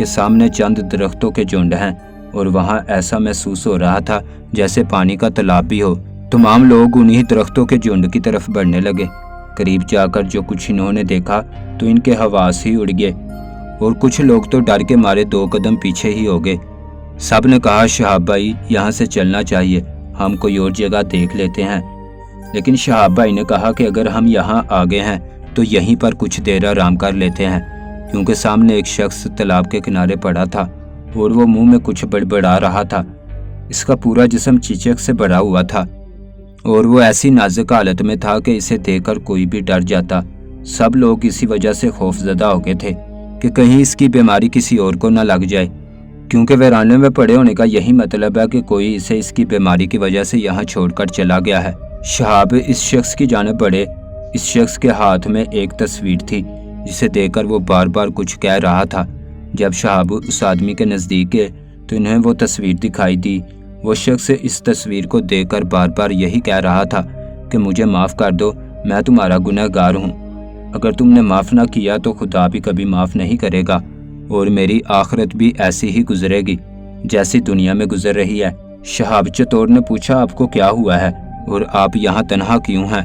کہ سامنے چند درختوں کے جھنڈ ہیں اور وہاں ایسا محسوس ہو رہا تھا جیسے پانی کا تالاب بھی ہو۔ تمام لوگ انہی درختوں کے جھنڈ کی طرف بڑھنے لگے۔ قریب جا کر جو کچھ انہوں نے دیکھا تو ان کے حواس ہی اڑ گئے اور کچھ لوگ تو ڈر کے مارے 2 قدم پیچھے ہی ہو گئے۔ سب نے کہا شہاب بھائی یہاں سے چلنا چاہیے، ہم کوئی اور جگہ دیکھ لیتے ہیں۔ لیکن شہاب بھائی نے کہا کہ اگر ہم یہاں آگے ہیں تو یہیں پر کچھ دیر آرام کر لیتے ہیں، کیونکہ سامنے ایک شخص تالاب کے کنارے پڑا تھا اور وہ منہ میں کچھ بڑبڑا رہا تھا۔ اس کا پورا جسم چیچک سے بھرا ہوا تھا اور وہ ایسی نازک حالت میں تھا کہ اسے دیکھ کر کوئی بھی ڈر جاتا۔ سب لوگ اسی وجہ سے خوف زدہ ہو گئے تھے کہ کہیں اس کی بیماری کسی اور کو نہ لگ جائے، کیونکہ ویرانے میں پڑے ہونے کا یہی مطلب ہے کہ کوئی اسے اس کی بیماری کی وجہ سے یہاں چھوڑ کر چلا گیا ہے۔ شہاب اس شخص کی جانب بڑھے۔ اس شخص کے ہاتھ میں ایک تصویر تھی جسے دیکھ کر وہ بار بار کچھ کہہ رہا تھا۔ جب شہاب اس آدمی کے نزدیک گئے تو انہیں وہ تصویر دکھائی دی۔ وہ شخص اس تصویر کو دیکھ کر بار بار یہی کہہ رہا تھا کہ مجھے معاف کر دو، میں تمہارا گنہگار ہوں، اگر تم نے معاف نہ کیا تو خدا بھی کبھی معاف نہیں کرے گا اور میری آخرت بھی ایسی ہی گزرے گی جیسی دنیا میں گزر رہی ہے۔ شہاب چتور نے پوچھا آپ کو کیا ہوا ہے اور آپ یہاں تنہا کیوں ہیں؟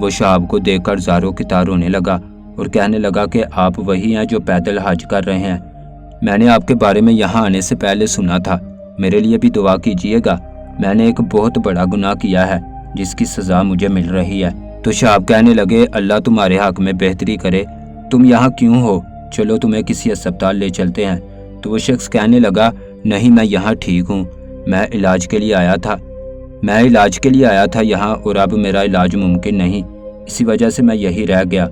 وہ شہاب کو دیکھ کر زاروں کی طرح رونے لگا اور کہنے لگا کہ آپ وہی ہیں جو پیدل حج کر رہے ہیں، میں نے آپ کے بارے میں یہاں آنے سے پہلے سنا تھا، میرے لیے بھی دعا کیجیے گا، میں نے ایک بہت بڑا گناہ کیا ہے جس کی سزا مجھے مل رہی ہے۔ تو شہاب کہنے لگے اللہ تمہارے حق میں بہتری کرے، تم یہاں کیوں ہو؟ چلو تمہیں کسی اسپتال لے چلتے ہیں۔ تو وہ شخص کہنے لگا نہیں میں یہاں ٹھیک ہوں، میں علاج کے لیے آیا تھا یہاں اور اب میرا علاج ممکن نہیں، اسی وجہ سے میں یہی رہ گیا۔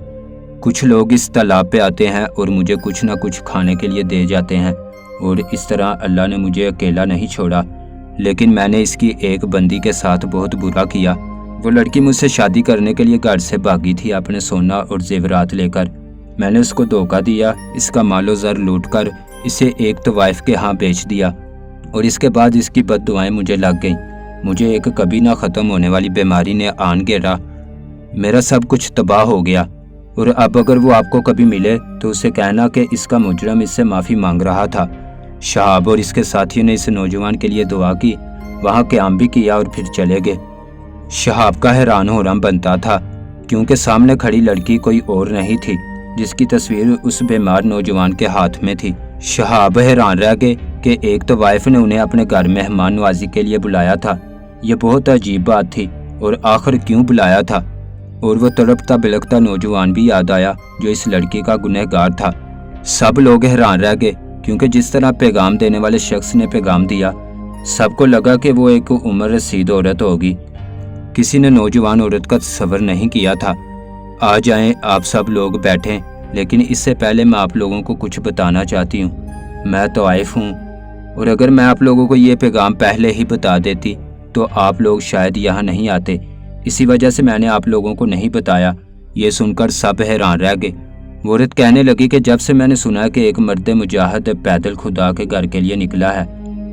کچھ لوگ اس تالاب پہ آتے ہیں اور مجھے کچھ نہ کچھ کھانے کے لیے دے جاتے ہیں اور اس طرح اللہ نے مجھے اکیلا نہیں چھوڑا، لیکن میں نے اس کی ایک بندی کے ساتھ بہت برا کیا۔ وہ لڑکی مجھ سے شادی کرنے کے لیے گھر سے بھاگی تھی اپنے سونا اور زیورات لے کر، میں نے اس کو دھوکہ دیا، اس کا مال و زر لوٹ کر اسے ایک طوائف کے ہاں بیچ دیا اور اس کے بعد اس کی بد دعائیں مجھے لگ گئیں، مجھے ایک کبھی نہ ختم ہونے والی بیماری نے آن گھیرا، میرا سب کچھ تباہ ہو گیا، اور اب اگر وہ آپ کو کبھی ملے تو اسے کہنا کہ اس کا مجرم اس سے معافی مانگ رہا تھا۔ شہاب اور اس کے ساتھیوں نے اس نوجوان کے لیے دعا کی، وہاں قیام بھی کیا اور پھر چلے گئے۔ شہاب کا حیران ہونا بنتا تھا کیونکہ سامنے کھڑی لڑکی کوئی اور نہیں تھی جس کی تصویر اس بیمار نوجوان کے ہاتھ میں تھی۔ شہاب حیران رہ گئے کہ ایک طوائف نے انہیں اپنے گھر مہمان نوازی کے لیے بلایا تھا، یہ بہت عجیب بات تھی، اور آخر کیوں بلایا تھا؟ اور وہ تڑپتا بلکتا نوجوان بھی یاد آیا جو اس لڑکی کا گنہگار تھا۔ سب لوگ حیران رہ گئے کیونکہ جس طرح پیغام دینے والے شخص نے پیغام دیا سب کو لگا کہ وہ ایک عمر رسید عورت ہوگی، کسی نے نوجوان عورت کا تصور نہیں کیا تھا۔ آ جائیں آپ سب لوگ بیٹھیں، لیکن اس سے پہلے میں آپ لوگوں کو کچھ بتانا چاہتی ہوں، میں طوائف ہوں اور اگر میں آپ لوگوں کو یہ پیغام پہلے ہی بتا دیتی تو آپ لوگ شاید یہاں نہیں آتے، اسی وجہ سے میں نے آپ لوگوں کو نہیں بتایا۔ یہ سن کر سب حیران رہ گئے۔ وہ عورت کہنے لگی کہ جب سے میں نے سنا کہ ایک مرد مجاہد پیدل خدا کے گھر کے لیے نکلا ہے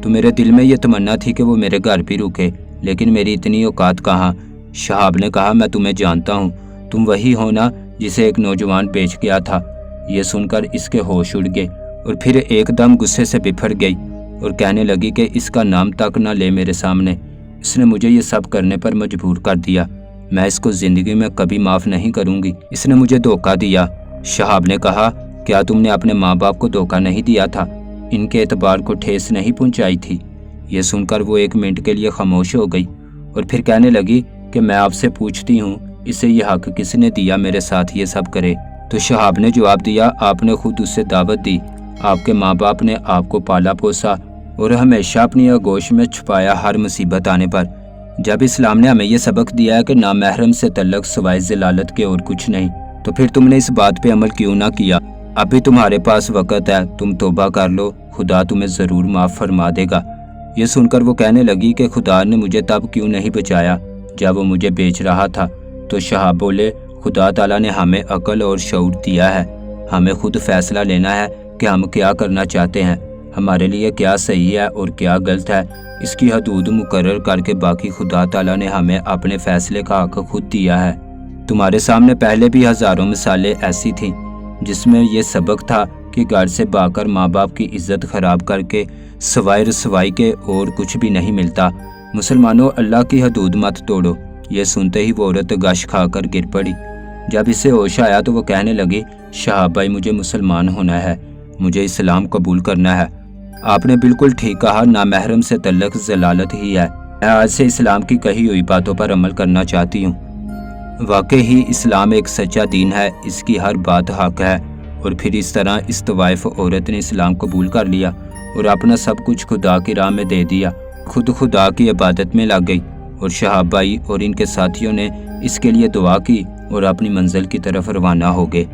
تو میرے دل میں یہ تمنا تھی کہ وہ میرے گھر بھی رکے، لیکن میری اتنی اوقات کہاں۔ شہاب نے کہا میں تمہیں جانتا ہوں، تم وہی ہو نا جسے ایک نوجوان بیچ گیا تھا۔ یہ سن کر اس کے ہوش اڑ گئے اور پھر ایک دم غصے سے بپھر گئی اور کہنے لگی کہ اس کا نام تک نہ لے میرے سامنے، اس نے مجھے یہ سب کرنے پر مجبور کر دیا، میں اس کو زندگی میں کبھی معاف نہیں کروں گی، اس نے مجھے دھوکہ دیا۔ شہاب نے کہا کیا تم نے اپنے ماں باپ کو دھوکہ نہیں دیا تھا، ان کے اعتبار کو ٹھیس نہیں پہنچائی تھی؟ یہ سن کر وہ ایک منٹ کے لیے خاموش ہو گئی اور پھر کہنے لگی کہ میں آپ سے پوچھتی ہوں اسے یہ حق کس نے دیا میرے ساتھ یہ سب کرے؟ تو شہاب نے جواب دیا آپ نے خود اس سے دعوت دی، آپ کے ماں باپ نے آپ کو پالا پوسا اور ہمیشہ اپنی آغوش میں چھپایا ہر مصیبت آنے پر۔ جب اسلام نے ہمیں یہ سبق دیا ہے کہ نامحرم سے تعلق سوائے ذلالت کے اور کچھ نہیں، تو پھر تم نے اس بات پہ عمل کیوں نہ کیا؟ اب بھی تمہارے پاس وقت ہے، تم توبہ کر لو، خدا تمہیں ضرور معاف فرما دے گا۔ یہ سن کر وہ کہنے لگی کہ خدا نے مجھے تب کیوں نہیں بچایا جب وہ مجھے بیچ رہا تھا؟ تو شہاب بولے خدا تعالیٰ نے ہمیں عقل اور شعور دیا ہے، ہمیں خود فیصلہ لینا ہے کہ ہم کیا کرنا چاہتے ہیں، ہمارے لیے کیا صحیح ہے اور کیا غلط ہے، اس کی حدود مقرر کر کے باقی خدا تعالیٰ نے ہمیں اپنے فیصلے کا حق خود دیا ہے۔ تمہارے سامنے پہلے بھی ہزاروں مثالیں ایسی تھیں جس میں یہ سبق تھا کہ گھر سے بھاگ کر ماں باپ کی عزت خراب کر کے سوائے رسوائی کے اور کچھ بھی نہیں ملتا۔ مسلمانوں، اللہ کی حدود مت توڑو۔ یہ سنتے ہی وہ عورت گش کھا کر گر پڑی۔ جب اسے ہوش آیا تو وہ کہنے لگی، شہاب بھائی، مجھے مسلمان ہونا ہے، مجھے اسلام قبول کرنا ہے۔ آپ نے بالکل ٹھیک کہا، نامحرم سے تعلق ضلالت ہی ہے۔ میں آج سے اسلام کی کہی ہوئی باتوں پر عمل کرنا چاہتی ہوں۔ واقعی ہی اسلام ایک سچا دین ہے، اس کی ہر بات حق ہے۔ اور پھر اس طرح اس طوائف عورت نے اسلام قبول کر لیا اور اپنا سب کچھ خدا کی راہ میں دے دیا، خود خدا کی عبادت میں لگ گئی۔ اور شہاب بھائی اور ان کے ساتھیوں نے اس کے لیے دعا کی اور اپنی منزل کی طرف روانہ ہو گئے۔